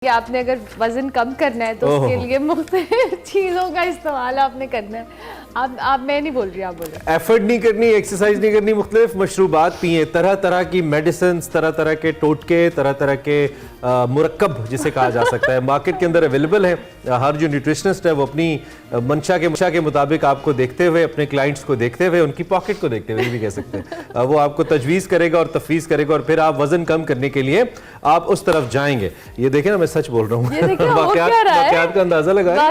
कि आपने अगर वजन कम करना है तो उसके लिए मुख्तलिफ चीज़ों का इस्तेमाल आपने करना है। आप मैं नहीं बोल रही, आप बोल रहे। एफर्ट नहीं करनी, एक्सरसाइज नहीं करनी, मुख्तलिफ मशरूबात पिए, तरह तरह की मेडिसिन, तरह तरह के टोटके, तरह तरह के मुरक्कब जिसे कहा जा सकता है मार्केट के अंदर अवेलेबल है। हर जो न्यूट्रिशनिस्ट है वो अपनी मंशा के मुताबिक आपको देखते हुए, अपने क्लाइंट्स को देखते हुए, उनकी पॉकेट को देखते हुए भी कह सकते हैं, वो आपको तजवीज़ करेगा और तफवीज़ करेगा और फिर आप वजन कम करने के लिए आप उस तरफ जाएंगे। ये देखें ना, मैं सच बोल रहा हूँ, वाकयात का अंदाजा लगाया।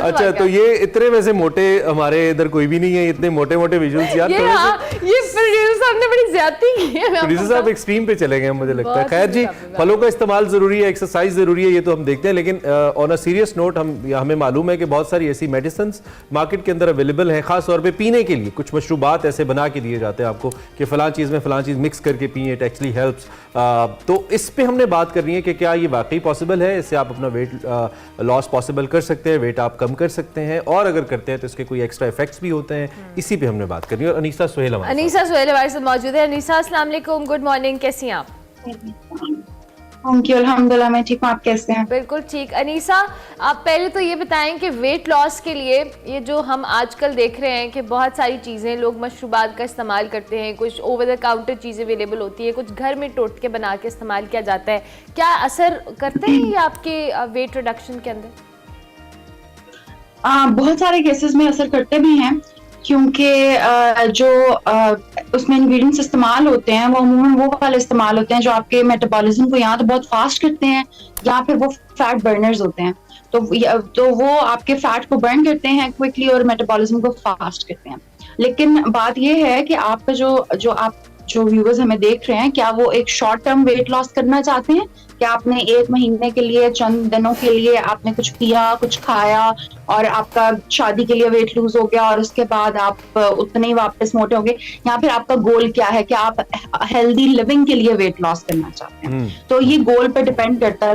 अच्छा, तो ये इतने वैसे मोटे हमारे इधर कोई भी नहीं है, इतने मोटे मोटे विजुअल्स यार। ये प्रोड्यूसर साहब ने बड़ी ज्यादती की है। प्रोड्यूसर साहब एक्सट्रीम पे चले गए मुझे लगता है। खैर जी, फलों का इस्तेमाल जरूरी है, एक्सरसाइज जरूरी है, ये तो हम देखते हैं, लेकिन ऑन अ सीरियस नोट हमें मालूम है कि बहुत सारी ऐसी मेडिसिन मार्केट के अंदर अवेलेबल है, खास तौर पे पीने के लिए। कुछ मशरूबात ऐसे बना के दिए जाते हैं आपको कि फलां चीज़ में फलां चीज़ मिक्स करके पिए, इट एक्चुअली हेल्प्स। तो इस पे हमने बात करनी है कि क्या ये वाकई पॉसिबल है, इससे आप अपना वेट लॉस पॉसिबल कर सकते हैं, वेट आप कम कर सकते हैं, और अगर करते हैं तो इसके कोई एक्स्ट्रा इफेक्ट्स भी होते हैं। इसी पे हमने बात करनी है। और अनीसा सुहेल हमारे साथ मौजूद है। अनीसा, अस्सलाम वालेकुम, गुड मॉर्निंग, कैसी हैं आप? अल्हम्दुलिल्लाह मैं ठीक हूँ, आप कैसे हैं? बिल्कुल ठीक। अनीसा, आप पहले तो ये बताएं कि वेट लॉस के लिए ये जो हम आजकल देख रहे हैं कि बहुत सारी चीज़ें लोग मशरूबात का इस्तेमाल करते हैं, कुछ ओवर द काउंटर चीज़ें अवेलेबल होती है, कुछ घर में टोटके बना के इस्तेमाल किया जाता है, क्या असर करते हैं ये आपके वेट रिडक्शन के अंदर? बहुत सारे केसेस में असर करते भी हैं, क्योंकि जो उसमें इंग्रेडिएंट्स इस्तेमाल होते हैं वो अमूमन वो वाले इस्तेमाल होते हैं जो आपके मेटाबॉलिज्म को यहाँ तो बहुत फास्ट करते हैं, या फिर वो फैट बर्नर्स होते हैं। तो वो आपके फैट को बर्न करते हैं क्विकली और मेटाबॉलिज्म को फास्ट करते हैं। लेकिन बात ये है कि आपका जो व्यूअर्स हमें देख रहे हैं, क्या वो एक शॉर्ट टर्म वेट लॉस करना चाहते हैं? क्या आपने एक महीने के लिए, चंद दिनों के लिए आपने कुछ पिया, कुछ खाया और आपका शादी के लिए वेट लूज हो गया और उसके बाद आप उतने ही वापस मोटे हो गए? या फिर आपका गोल क्या है कि आप हेल्दी लिविंग के लिए वेट लॉस करना चाहते हैं? तो ये गोल पे डिपेंड करता है,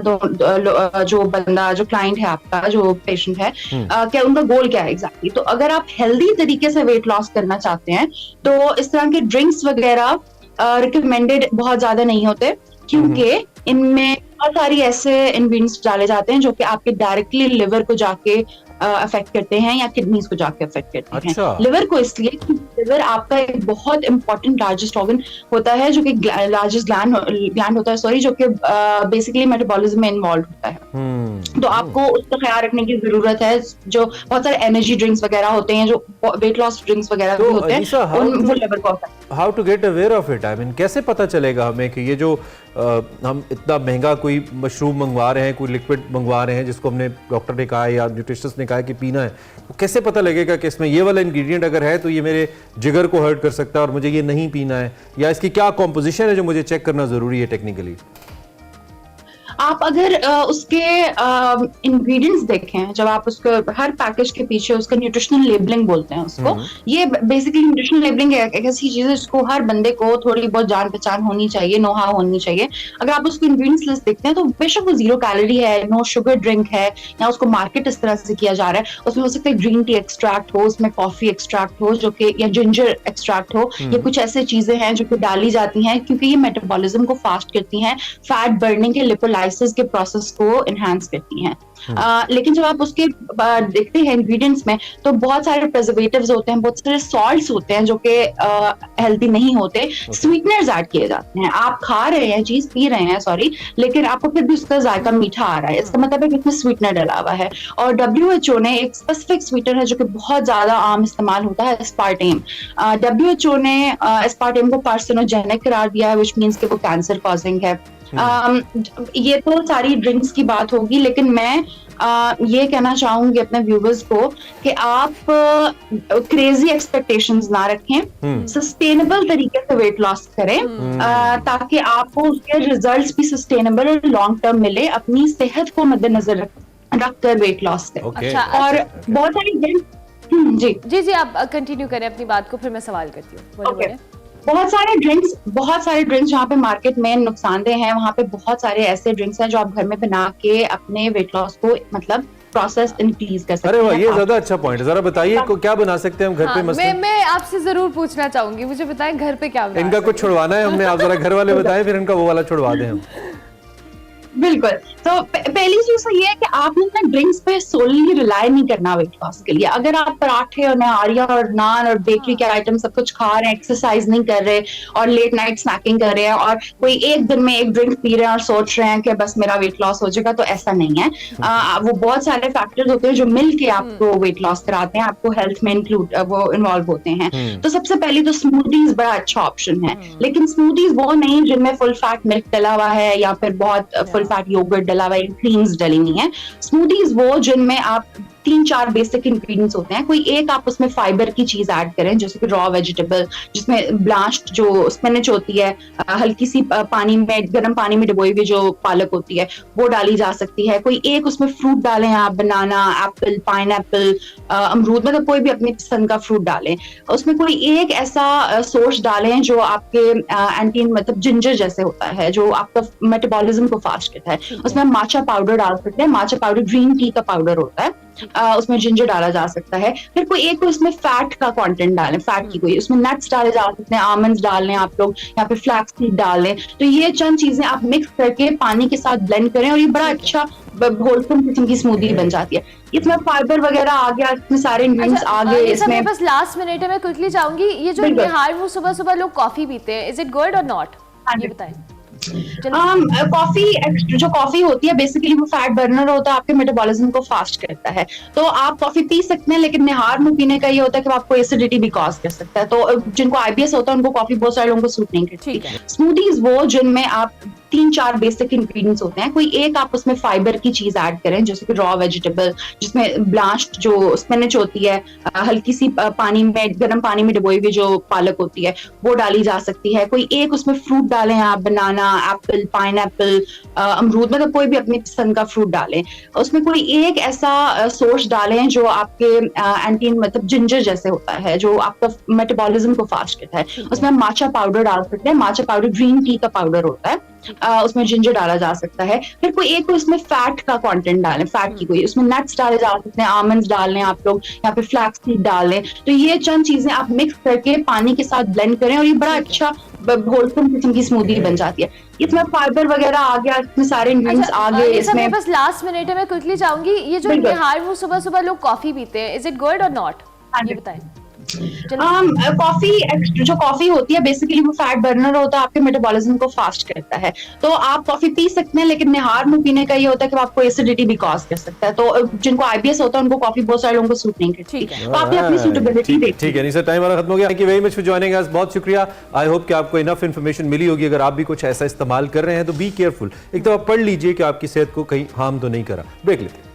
जो बंदा, जो क्लाइंट है आपका, जो पेशेंट है, क्या उनका गोल क्या है एग्जैक्टली। तो अगर आप हेल्दी तरीके से वेट लॉस करना चाहते हैं तो इस तरह के ड्रिंक्स वगैरह रिकमेंडेड बहुत ज्यादा नहीं होते, क्योंकि इनमें बहुत सारी ऐसे इंग्रेडिएंट्स डाले जाते हैं जो कि आपके डायरेक्टली लिवर को जाके अफेक्ट करते हैं या किडनीज को जाके अफेक्ट करते हैं। अच्छा। लिवर को इसलिए कि लिवर आपका एक बहुत इंपॉर्टेंट लार्जेस्ट ऑर्गन होता है, जो कि लार्जेस्ट ग्लैंड होता है, सॉरी, जो कि बेसिकली मेटाबॉलिज्म में इन्वॉल्व होता है। तो आपको उसका ख्याल रखने की जरूरत है। जो बहुत सारे एनर्जी ड्रिंक्स वगैरह होते हैं, जो वेट लॉस ड्रिंक्स वगैरह भी होते हैं, वो लिवर को affect. How to get aware of it? I mean, कैसे पता चलेगा हमें कि ये जो हम इतना महंगा कोई मशरूम मंगवा रहे हैं, कोई लिक्विड मंगवा रहे हैं जिसको हमने डॉक्टर ने कहा है या न्यूट्रिशनिस्ट ने कहा है कि पीना है, तो कैसे पता लगेगा कि इसमें ये वाला इंग्रेडिएंट अगर है तो ये मेरे जिगर को हर्ट कर सकता है और मुझे ये नहीं पीना है? या इसकी क्या कॉम्पोजिशन है जो मुझे चेक करना जरूरी है टेक्निकली? आप अगर उसके इंग्रेडिएंट्स देखें, जब आप उसको हर पैकेज के पीछे उसका न्यूट्रिशनल लेबलिंग बोलते हैं उसको, ये बेसिकली न्यूट्रिशनल लेबलिंग एक ऐसी चीज है जिसको हर बंदे को थोड़ी बहुत जान पहचान होनी चाहिए, नो हाउ होनी चाहिए। अगर आप उसको इंग्रेडिएंट्स लिस्ट देखते हैं तो बेशक वो 0 कैलोरी है, नो शुगर ड्रिंक है, या उसको मार्केट इस तरह से किया जा रहा है, उसमें हो सकता है ग्रीन टी एक्सट्रैक्ट हो, उसमें कॉफी एक्सट्रैक्ट हो, जो कि या जिंजर एक्सट्रैक्ट हो, ये कुछ ऐसे चीजें हैं जो कि डाली जाती हैं क्योंकि ये मेटाबॉलिज्म को फास्ट करती हैं, फैट बर्निंग के लिपोलाइसिस के प्रोसेस को एनहांस करती हैं। लेकिन जब आप उसके देखते हैं इंग्रेडिएंट्स में, तो बहुत सारे प्रिजर्वेटिव्स होते हैं, बहुत सारे सॉल्ट्स होते हैं जो कि हेल्दी नहीं होते, स्वीटनर्स ऐड किए जाते हैं। आप खा रहे हैं चीज, पी रहे हैं, सॉरी, लेकिन आपको फिर भी उसका जायका मीठा आ रहा है, इसका मतलब है कि इसमें स्वीटनर डला हुआ है। और WHO ने एक स्पेसिफिक स्वीटनर है जो कि बहुत ज्यादा आम इस्तेमाल होता है, एस्पार्टेम। WHO ने एस्पार्टेम को कार्सिनोजेनिक करार दिया है, व्हिच मींस कि वो कैंसर कॉजिंग है। ये तो सारी ड्रिंक्स की बात होगी, लेकिन मैं ये कहना चाहूंगी अपने व्यूवर्स को कि आप क्रेजी एक्सपेक्टेशंस ना रखें, सस्टेनेबल तरीके से वेट लॉस करें, ताकि आपको उसके रिजल्ट्स भी सस्टेनेबल और लॉन्ग टर्म मिले, अपनी सेहत को मद्देनजर रखकर वेट लॉस करें। अच्छा, और बहुत सारी जी आप कंटिन्यू करें अपनी बात को, फिर मैं सवाल करती हूँ। बहुत सारे ड्रिंक्स जहाँ पे मार्केट में नुकसानदेह हैं, वहाँ पे बहुत सारे ऐसे ड्रिंक्स हैं जो आप घर में बना के अपने वेट लॉस को मतलब प्रोसेस इंक्रीज कर सकते हैं। अरे वाह, ये ज्यादा अच्छा पॉइंट है। जरा बताइए क्या बना सकते हैं हम घर पे? मसलन मैं आपसे जरूर पूछना चाहूंगी, मुझे बताएं घर पे क्या बना इनका कुछ छुड़वाना है हमने, आप जरा घर वाले बताएं, फिर इनका वो वाला छुड़वा दें हम। बिल्कुल। तो पहली चीज तो ये है कि आपने अपने ड्रिंक्स पे सोलली रिलाई नहीं करना वेट लॉस के लिए। अगर आप पराठे और नहारियां और नान और बेकरी के आइटम सब कुछ खा रहे हैं, एक्सरसाइज नहीं कर रहे और लेट नाइट स्नैकिंग कर रहे हैं और कोई एक दिन में एक ड्रिंक पी रहे हैं और सोच रहे हैं कि बस मेरा वेट लॉस हो जाएगा, तो ऐसा नहीं है। वो बहुत सारे फैक्टर्स होते हैं जो मिल के आपको वेट लॉस कराते हैं, आपको हेल्थ में इंक्लूड वो इन्वॉल्व होते हैं। तो सबसे पहले तो स्मूदीज बड़ा अच्छा ऑप्शन है, लेकिन स्मूदीज वो नहीं जिनमें फुल फैट मिल्क डला हुआ है या फिर बहुत फुल फैट योगर्ट डला हुआ है, क्रीम्स डली हुई है। स्मूदीज वो जिनमें आप 3-4 बेसिक इंग्रेडिएंट्स होते हैं, कोई एक आप उसमें फाइबर की चीज ऐड करें, जैसे कि रॉ वेजिटेबल, जिसमें ब्लास्ट जो स्पिनच होती है, हल्की सी पानी में, गर्म पानी में डुबोई हुई जो पालक होती है वो डाली जा सकती है। कोई एक उसमें फ्रूट डालें आप, बनाना, एप्पल, पाइनएप्पल, अमरूद, मतलब कोई भी अपनी पसंद का फ्रूट डालें। उसमें कोई एक ऐसा सोर्स डालें जो आपके एंटी, मतलब जिंजर जैसे होता है, जो आपका मेटाबॉलिज्म को फास्ट करता है। उसमें हम माचा पाउडर डाल सकते हैं। माचा पाउडर ग्रीन टी का पाउडर होता है, उसमें जिंजर डाला जा सकता है। फिर कोई एक उसमें फैट का कंटेंट डालें, फैट की कोई, उसमें नट्स डाले जा सकते हैं, आमंड्स डाल लें आप लोग, या फिर फ्लैक्स सीड डाल लें। तो ये चंद चीजें आप मिक्स करके पानी के साथ ब्लेंड करें और ये बड़ा अच्छा होलसम किस्म की स्मूदी बन जाती है। इसमें फाइबर वगैरह आ गया, इसमें सारे इंग्रेडिएंट्स आ गए। इसमें बस लास्ट मिनट है, मैं क्विकली चाहूंगी, ये जो निहार वो सुबह सुबह लोग कॉफी पीते हैं, इज इट गुड और नॉट, ये बताएं। कॉफी, जो कॉफी होती है बेसिकली वो फैट बर्नर होता है, आपके मेटाबॉलिज्म को फास्ट करता है। तो आप कॉफी पी सकते हैं, लेकिन निहार मुंह पीने का ये होता है कि आपको एसिडिटी भी कॉज कर सकता है। तो जिनको आईबीएस होता है उनको कॉफी बहुत सारे लोगों को सूट नहीं करती। स्मूदीज वो जिनमें आप 3-4 बेसिक इंग्रेडिएंट्स होते हैं, कोई एक आप उसमें फाइबर की चीज ऐड करें, जैसे कि रॉ वेजिटेबल, जिसमें ब्लास्ट जो स्पिनच होती है, हल्की सी पानी में, गर्म पानी में डुबोई हुई जो पालक होती है वो डाली जा सकती है। कोई एक उसमें फ्रूट डालें आप, बनाना, एप्पल, पाइनएप्पल, अमरूद, मतलब कोई भी अपनी पसंद का फ्रूट डालें। उसमें कोई एक ऐसा सोर्स डालें जो आपके एंटी, मतलब जिंजर जैसे होता है, जो आपका मेटाबॉलिज्म को फास्ट करता है। उसमें हम माचा पाउडर डाल सकते हैं। माचा पाउडर ग्रीन टी का पाउडर होता है, उसमें जिंजर डाला जा सकता है। फिर कोई एक उसमें फैट का कंटेंट डालें, फैट की कोई, उसमें नट्स डाले जा सकते हैं, आमंड्स डाल लें आप लोग, या फिर फ्लैक्स सीड डाल लें। तो ये चंद चीजें आप मिक्स करके पानी के साथ ब्लेंड करें और ये बड़ा अच्छा होलसम किस्म की स्मूदी बन जाती है। इसमें फाइबर वगैरह आ गया, इसमें सारे इंग्रेडिएंट्स आ गए। इसमें बस लास्ट मिनट है, मैं क्विकली चाहूंगी, ये जो निहार वो सुबह सुबह लोग कॉफी पीते हैं, इज इट गुड और नॉट, ये बताएं। कॉफी, जो कॉफी होती है बेसिकली वो फैट बर्नर होता है, आपके मेटाबॉलिज्म को फास्ट करता है। तो आप कॉफी पी सकते हैं, लेकिन निहार मुंह पीने का ये होता है कि आपको एसिडिटी भी कॉज कर सकता है। तो जिनको आईबीएस होता है उनको कॉफी बहुत सारे लोगों को सूट नहीं करती। तो आपने अपनी सूटेबिलिटी देखी। ठीक है, नहीं सर, टाइम हमारा खत्म हो गया। Thank you very much for joining us, बहुत शुक्रिया। आई होप कि आपको इनफ इन्फॉर्मेशन मिली होगी। अगर आप भी कुछ ऐसा इस्तेमाल कर रहे हैं तो बी केयरफुल, एक दफा पढ़ लीजिए कि आपकी सेहत को कहीं हार्म तो नहीं करा। ब्रेक लेते हैं।